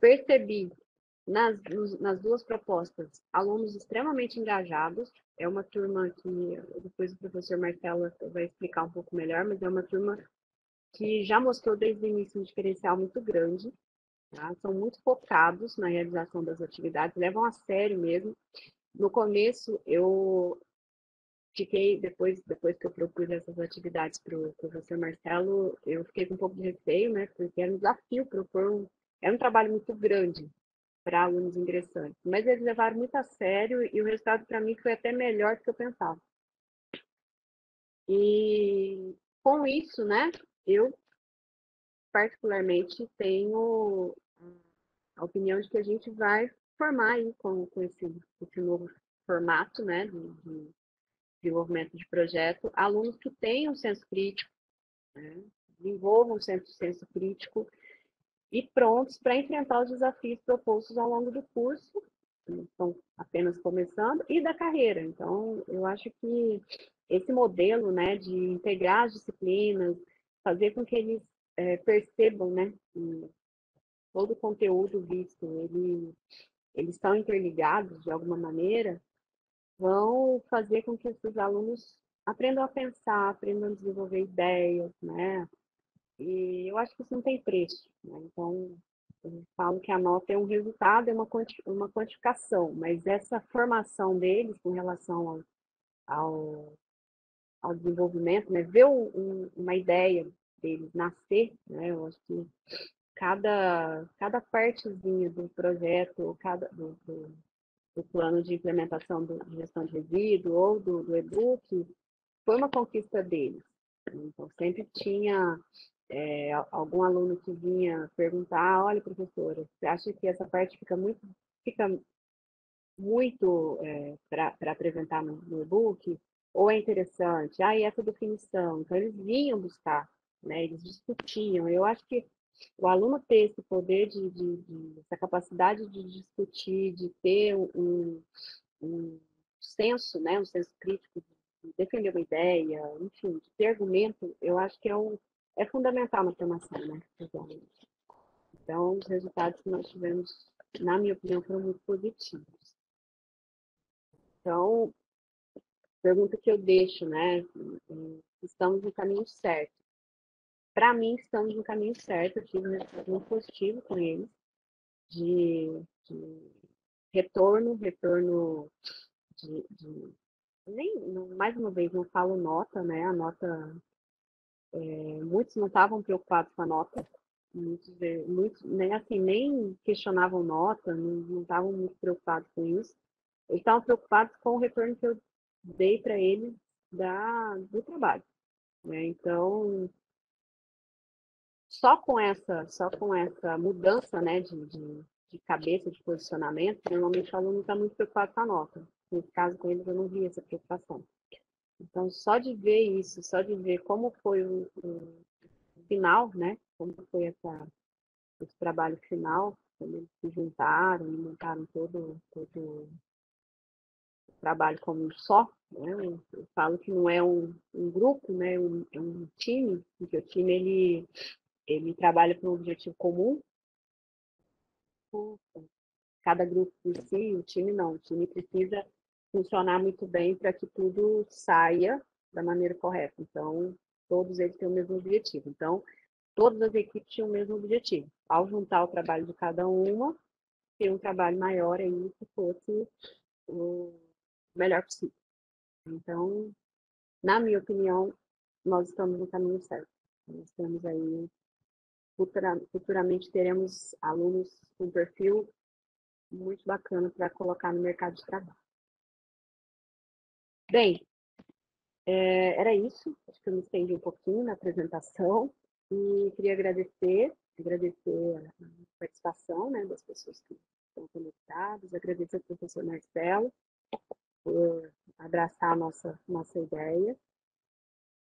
percebi nas duas propostas alunos extremamente engajados. É uma turma que depois o professor Marcelo vai explicar um pouco melhor, mas é uma turma que já mostrou desde o início um diferencial muito grande. Tá? São muito focados na realização das atividades, levam a sério mesmo. No começo, eu fiquei, depois que eu propus essas atividades para o professor Marcelo, eu fiquei com um pouco de receio, né? Porque era um desafio propor era um trabalho muito grande para alunos ingressantes. Mas eles levaram muito a sério e o resultado para mim foi até melhor do que eu pensava. E com isso, né, eu particularmente tenho a opinião de que a gente vai formar aí com esse novo formato, né, de desenvolvimento de projeto, alunos que tenham senso crítico, né, desenvolvam senso crítico e prontos para enfrentar os desafios propostos ao longo do curso, que estão apenas começando, e da carreira. Então, eu acho que esse modelo, né, de integrar as disciplinas, fazer com que eles percebam, né, que todo o conteúdo visto, eles estão interligados de alguma maneira, vão fazer com que esses alunos aprendam a pensar, aprendam a desenvolver ideias, né? E eu acho que isso não tem preço, né? Então, eu falo que a nota é um resultado, é uma quantificação, mas essa formação deles com relação ao, ao desenvolvimento, né? Ver uma ideia deles nascer, né? Eu acho que cada partezinha do projeto, do plano de implementação de gestão de resíduo ou do e-book, foi uma conquista deles. Então, sempre tinha algum aluno que vinha perguntar, olha, professora, você acha que essa parte fica muito para apresentar no e-book? Ou é interessante? Ah, e essa definição? Então, eles vinham buscar, né? Eles discutiam. Eu acho que o aluno ter esse poder essa capacidade de discutir, de ter um senso, né, um senso crítico, de defender uma ideia, enfim, de ter argumento, eu acho que é fundamental na formação, né, dos alunos. Então, os resultados que nós tivemos, na minha opinião, foram muito positivos. Então, pergunta que eu deixo, né, estamos no caminho certo. Para mim, estamos no caminho certo, eu tive um resultado muito positivo com eles, de retorno de mais uma vez, não falo nota, né? A nota, muitos não estavam preocupados com a nota, muitos nem, assim, nem questionavam nota, não estavam muito preocupados com isso. Eles estavam preocupados com o retorno que eu dei para eles do trabalho, né? Então, só com essa mudança, né, de cabeça, de posicionamento, normalmente o aluno está muito preocupado com a nota. Nesse caso, com eles, eu não vi essa preocupação. Então, só de ver isso, só de ver como foi o final, né, como foi esse trabalho final, quando eles se juntaram e montaram todo o trabalho como um só, né, eu falo que não é um grupo, né, é um time, porque o time, ele trabalha para um objetivo comum. Cada grupo por si, o time não. O time precisa funcionar muito bem para que tudo saia da maneira correta. Então, todos eles têm o mesmo objetivo. Então, todas as equipes tinham o mesmo objetivo. Ao juntar o trabalho de cada uma, ter um trabalho maior aí que fosse o melhor possível. Então, na minha opinião, nós estamos no caminho certo. Nós temos aí, futuramente teremos alunos com perfil muito bacana para colocar no mercado de trabalho. Bem, era isso. Acho que eu me estendi um pouquinho na apresentação e queria agradecer a participação, né, das pessoas que estão conectadas, agradecer ao professor Marcelo por abraçar a nossa ideia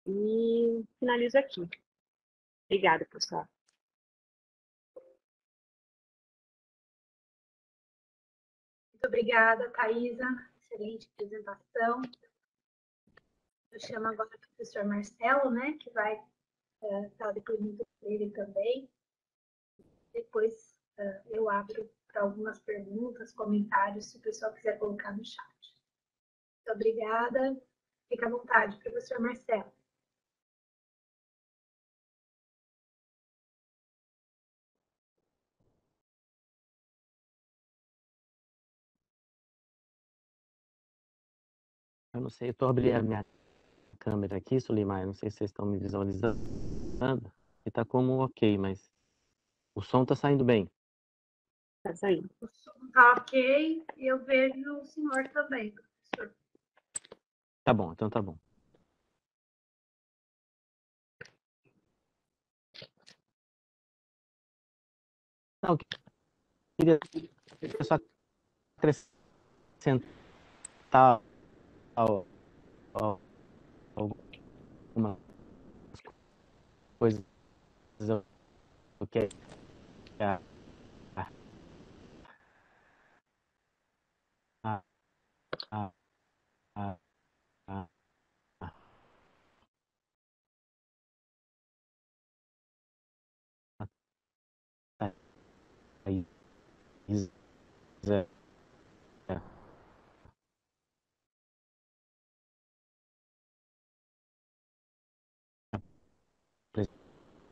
e finalizo aqui. Obrigada, pessoal. Muito obrigada, Thaisa. Excelente apresentação. Eu chamo agora o professor Marcelo, né, que vai dar depoimento dele também. Depois eu abro para algumas perguntas, comentários, se o pessoal quiser colocar no chat. Muito obrigada. Fica à vontade, professor Marcelo. Eu não sei, eu estou abrindo a minha câmera aqui, Solimar, não sei se vocês estão me visualizando. E está como ok, mas o som está saindo bem. Tá saindo. O som está ok e eu vejo o senhor também, professor. Tá bom, então tá bom. Não, eu queria só acrescentar algumas coisas o que é a, a, a, a, a Thaisa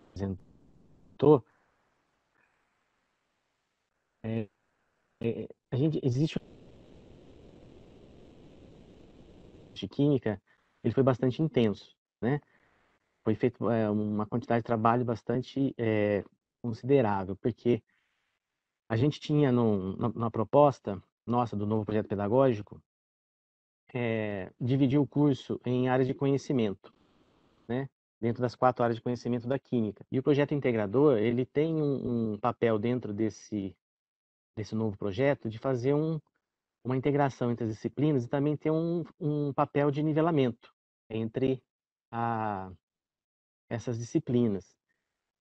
apresentou, a gente existe de química, ele foi bastante intenso, né? Foi feito uma quantidade de trabalho bastante considerável, porque a gente tinha na proposta nossa do novo projeto pedagógico, dividir o curso em áreas de conhecimento, né? Dentro das 4 áreas de conhecimento da química. E o projeto integrador, ele tem um papel dentro desse novo projeto de fazer uma integração entre as disciplinas e também ter um papel de nivelamento entre essas disciplinas.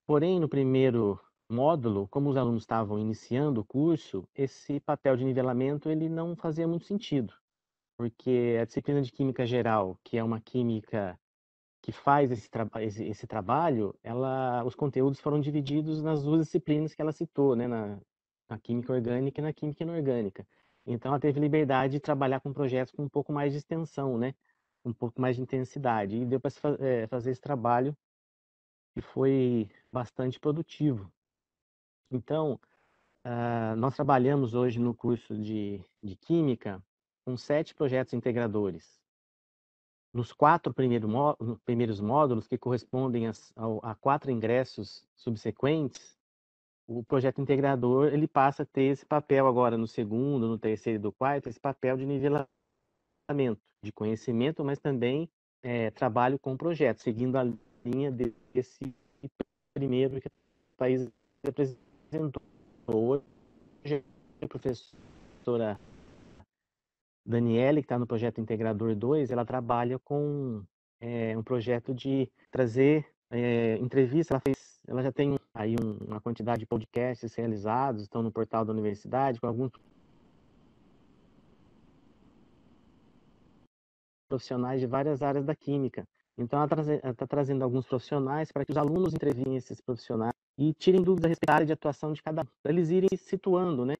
Porém, no primeiro módulo, como os alunos estavam iniciando o curso, esse papel de nivelamento ele não fazia muito sentido, porque a disciplina de Química Geral, que é uma química que faz esse trabalho, os conteúdos foram divididos nas 2 disciplinas que ela citou, né, na Química Orgânica e na Química Inorgânica. Então, ela teve liberdade de trabalhar com projetos com um pouco mais de extensão, né, um pouco mais de intensidade, e deu para fazer esse trabalho que foi bastante produtivo. Então, nós trabalhamos hoje no curso de Química com 7 projetos integradores. Nos 4 primeiros módulos, que correspondem a 4 ingressos subsequentes, o projeto integrador ele passa a ter esse papel agora no segundo, no terceiro e no quarto, esse papel de nivelamento, de conhecimento, mas também trabalho com projetos, seguindo a linha desse primeiro que a Thaís apresentou. Hoje, a professora Daniele, que está no projeto Integrador 2, ela trabalha com um projeto de trazer entrevista. Ela já tem aí uma quantidade de podcasts realizados, estão no portal da universidade, com alguns profissionais de várias áreas da química. Então, ela está trazendo alguns profissionais para que os alunos entrevistem esses profissionais e tirem dúvidas a respeito da área de atuação de cada um, para eles irem se situando, né?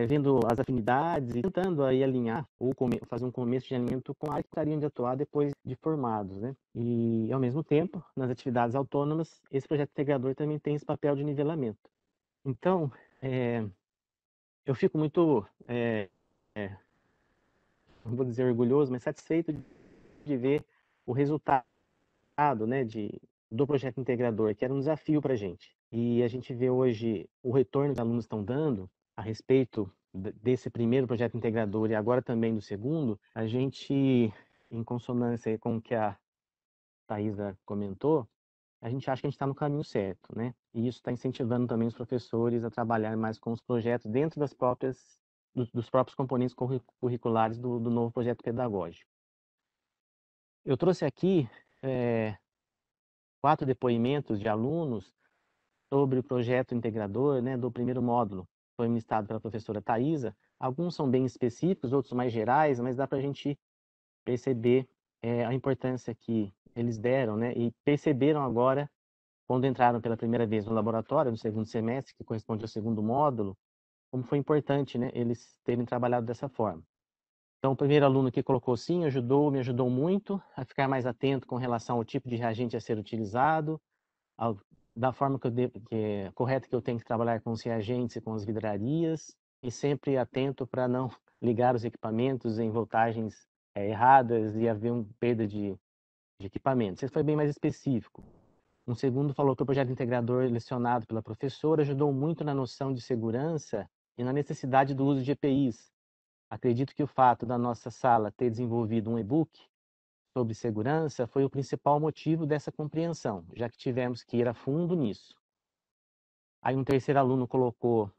Vendo as afinidades e tentando aí alinhar ou fazer um começo de alinhamento com a área que gostariam de atuar depois de formados, né? E, ao mesmo tempo, nas atividades autônomas, esse projeto integrador também tem esse papel de nivelamento. Então, eu fico muito, não vou dizer orgulhoso, mas satisfeito de ver o resultado, né, do projeto integrador, que era um desafio para a gente. E a gente vê hoje o retorno que os alunos estão dando a respeito desse primeiro projeto integrador e agora também do segundo, a gente, em consonância com o que a Thaisa comentou, a gente acha que a gente está no caminho certo, né? E isso está incentivando também os professores a trabalhar mais com os projetos dentro dos próprios componentes curriculares do novo projeto pedagógico. Eu trouxe aqui 4 depoimentos de alunos sobre o projeto integrador, né, do primeiro módulo. Foi ministrado pela professora Thaisa. Alguns são bem específicos, outros mais gerais, mas dá para a gente perceber a importância que eles deram, né, e perceberam agora quando entraram pela primeira vez no laboratório, no segundo semestre, que corresponde ao segundo módulo, como foi importante, né, eles terem trabalhado dessa forma. Então, o primeiro aluno que colocou sim, me ajudou muito a ficar mais atento com relação ao tipo de reagente a ser utilizado, da forma correta que eu tenho que trabalhar com os reagentes e com as vidrarias, e sempre atento para não ligar os equipamentos em voltagens erradas e haver uma perda de equipamentos. Esse foi bem mais específico. Um segundo falou que o projeto integrador lecionado pela professora ajudou muito na noção de segurança e na necessidade do uso de EPIs. Acredito que o fato da nossa sala ter desenvolvido um e-book sobre segurança foi o principal motivo dessa compreensão, já que tivemos que ir a fundo nisso. Aí um terceiro aluno colocou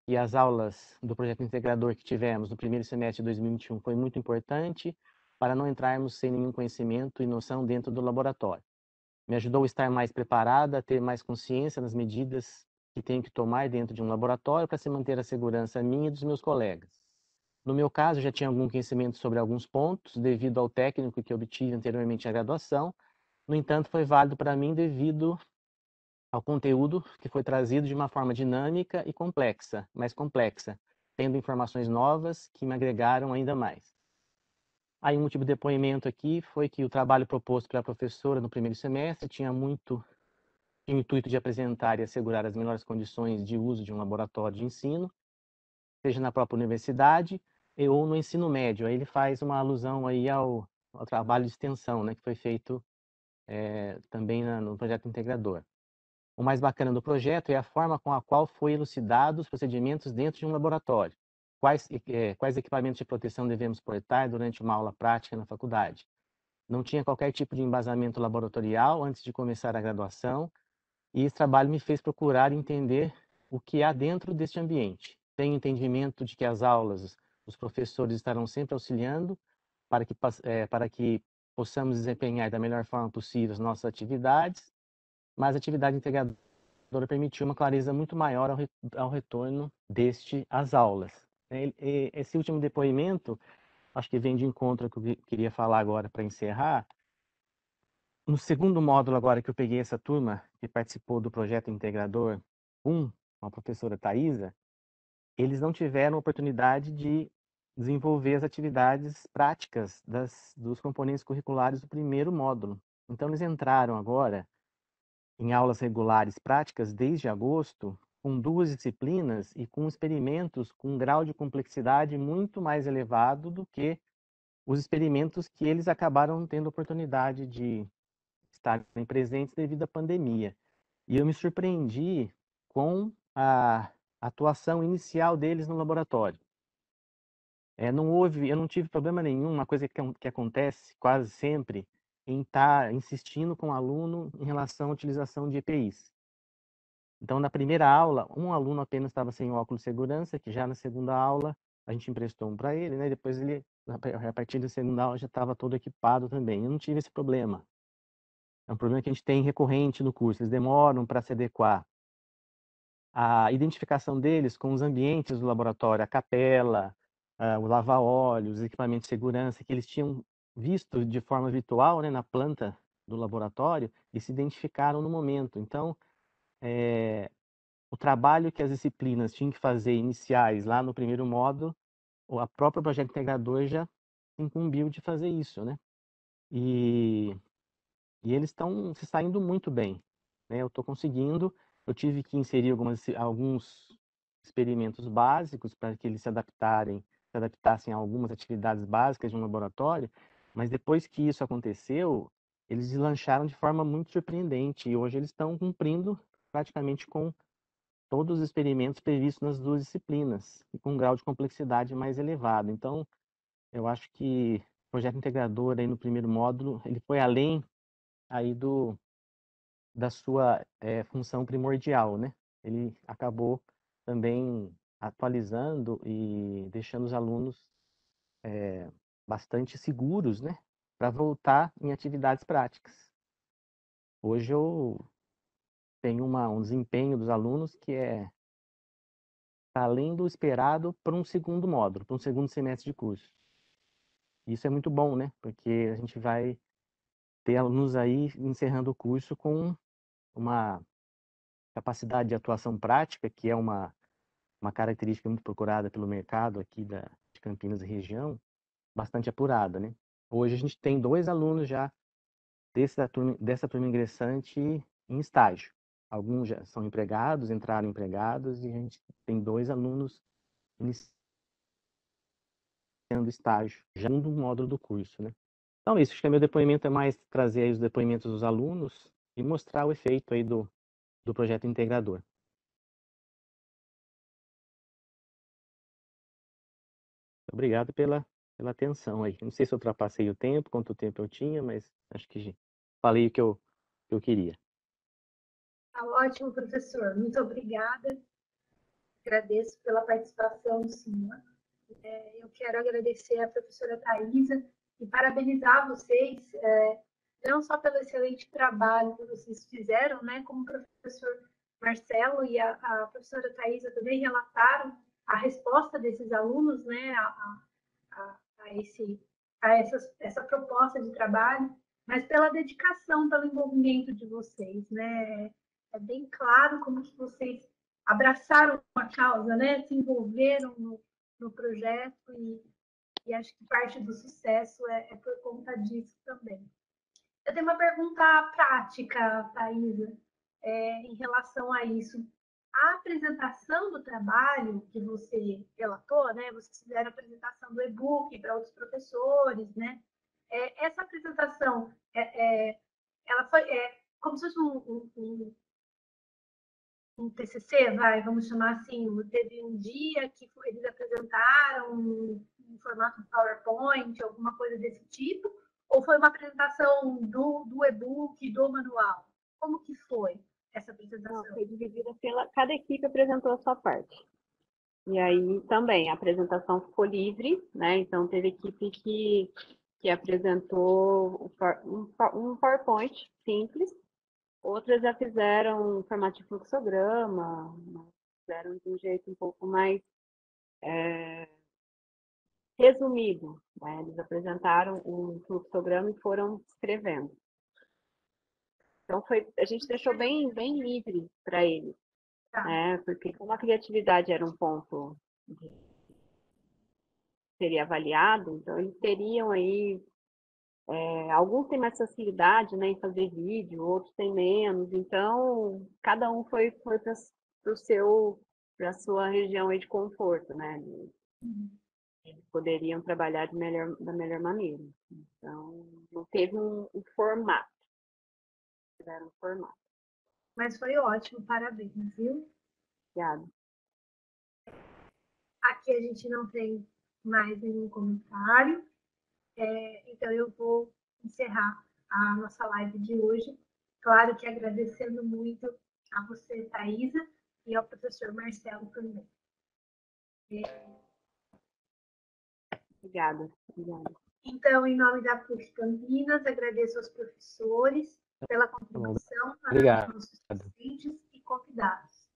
que as aulas do projeto integrador que tivemos no primeiro semestre de 2021 foi muito importante para não entrarmos sem nenhum conhecimento e noção dentro do laboratório. Me ajudou a estar mais preparada, a ter mais consciência nas medidas que tenho que tomar dentro de um laboratório para se manter a segurança minha e dos meus colegas. No meu caso, já tinha algum conhecimento sobre alguns pontos, devido ao técnico que obtive anteriormente à graduação. No entanto, foi válido para mim devido ao conteúdo que foi trazido de uma forma dinâmica e complexa, mais complexa, tendo informações novas que me agregaram ainda mais. Aí um último depoimento aqui foi que o trabalho proposto pela professora no primeiro semestre tinha muito o intuito de apresentar e assegurar as melhores condições de uso de um laboratório de ensino, seja na própria universidade ou no ensino médio. Aí ele faz uma alusão aí ao trabalho de extensão, né, que foi feito também no projeto integrador. O mais bacana do projeto é a forma com a qual foi elucidado os procedimentos dentro de um laboratório. Quais equipamentos de proteção devemos portar durante uma aula prática na faculdade. Não tinha qualquer tipo de embasamento laboratorial antes de começar a graduação, e esse trabalho me fez procurar entender o que há dentro deste ambiente. Tenho entendimento de que as aulas, os professores estarão sempre auxiliando para que possamos desempenhar da melhor forma possível as nossas atividades, mas a atividade integradora permitiu uma clareza muito maior ao retorno às aulas. Esse último depoimento, acho que vem de encontro ao que eu queria falar agora para encerrar. No segundo módulo agora que eu peguei essa turma, que participou do projeto integrador 1, com a professora Thaisa, eles não tiveram oportunidade de desenvolver as atividades práticas dos componentes curriculares do primeiro módulo. Então, eles entraram agora em aulas regulares práticas desde agosto, com 2 disciplinas e com experimentos com um grau de complexidade muito mais elevado do que os experimentos que eles acabaram tendo oportunidade de estarem presentes devido à pandemia. E eu me surpreendi com a atuação inicial deles no laboratório. Eu não tive problema nenhum, uma coisa que acontece quase sempre, em estar insistindo com o aluno em relação à utilização de EPIs. Então, na primeira aula, um aluno apenas estava sem óculos de segurança, que já na segunda aula a gente emprestou um para ele, né? Depois ele, a partir da segunda aula, já estava todo equipado também. Eu não tive esse problema. É um problema que a gente tem recorrente no curso, eles demoram para se adequar. A identificação deles com os ambientes do laboratório, a capela, o lava-óleo, os equipamentos de segurança que eles tinham visto de forma virtual, né, na planta do laboratório, e se identificaram no momento. Então, o trabalho que as disciplinas tinham que fazer iniciais lá no primeiro módulo, a própria projeto integrador já incumbiu de fazer isso, né? E eles estão se saindo muito bem, né? Eu estou conseguindo, eu tive que inserir alguns experimentos básicos para que eles se adaptassem a algumas atividades básicas de um laboratório, mas depois que isso aconteceu, eles deslancharam de forma muito surpreendente e hoje eles estão cumprindo praticamente com todos os experimentos previstos nas 2 disciplinas e com um grau de complexidade mais elevado. Então, eu acho que o projeto integrador aí no primeiro módulo, ele foi além aí da sua função primordial, né? Ele acabou também atualizando e deixando os alunos bastante seguros, né? Para voltar em atividades práticas. Hoje eu tenho um desempenho dos alunos que além do esperado para um segundo módulo, para um segundo semestre de curso. Isso é muito bom, né? Porque a gente vai ter alunos aí encerrando o curso com uma capacidade de atuação prática, que é uma característica muito procurada pelo mercado aqui de Campinas e região, bastante apurada, né? Hoje a gente tem 2 alunos já dessa turma ingressante em estágio. Alguns já são empregados, entraram empregados, e a gente tem 2 alunos iniciando estágio, já no módulo do curso, né? Então, isso, acho que meu depoimento é mais trazer aí os depoimentos dos alunos e mostrar o efeito aí do projeto integrador. Obrigado pela atenção aí. Não sei se eu ultrapassei o tempo, quanto tempo eu tinha, mas acho que falei o que eu queria. Tá ótimo, professor. Muito obrigada. Agradeço pela participação do senhor. Eu quero agradecer à professora Thaisa e parabenizar vocês, não só pelo excelente trabalho que vocês fizeram, né, como o professor Marcelo e a professora Thaisa também relataram a resposta desses alunos, né, essa proposta de trabalho, mas pela dedicação, pelo envolvimento de vocês, né? É bem claro como que vocês abraçaram a causa, né? Se envolveram no projeto e acho que parte do sucesso é por conta disso também. Eu tenho uma pergunta prática, Thaisa, em relação a isso. A apresentação do trabalho que você relatou, né? Vocês fizeram a apresentação do e-book para outros professores, né? Essa apresentação, ela foi como se fosse um TCC, vamos chamar assim. Teve um dia que eles apresentaram em formato de PowerPoint, alguma coisa desse tipo, ou foi uma apresentação do e-book, do manual? Como que foi essa apresentação? Não, foi dividida cada equipe apresentou a sua parte. E aí também a apresentação ficou livre, né? Então teve equipe que apresentou um PowerPoint simples, outras já fizeram um formato de fluxograma, fizeram de um jeito um pouco mais resumido, né? Eles apresentaram um fluxograma e foram escrevendo. Então a gente deixou bem livre para eles, né? Porque como a criatividade era um ponto que seria avaliado, então eles teriam aí alguns têm mais facilidade, né, em fazer vídeo, outros têm menos, então cada um foi para a sua região aí de conforto, né? Eles poderiam trabalhar da melhor maneira. Então, não teve um formato. Tiveram um formato. Mas foi ótimo, parabéns, viu? Obrigada. Aqui a gente não tem mais nenhum comentário, então eu vou encerrar a nossa live de hoje. Claro que agradecendo muito a você, Thaisa, e ao professor Marcelo também. Obrigada. Então, em nome da PUC Campinas, agradeço aos professores pela contribuição, Obrigado. aos nossos docentes e convidados.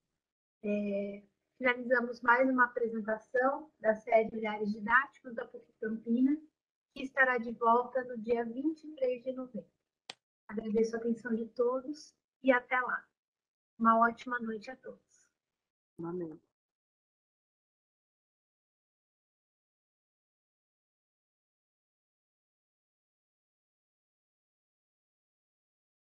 Finalizamos mais uma apresentação da série Olhares Didáticos da PUC Campinas, que estará de volta no dia 23 de novembro. Agradeço a atenção de todos e até lá. Uma ótima noite a todos. Amém.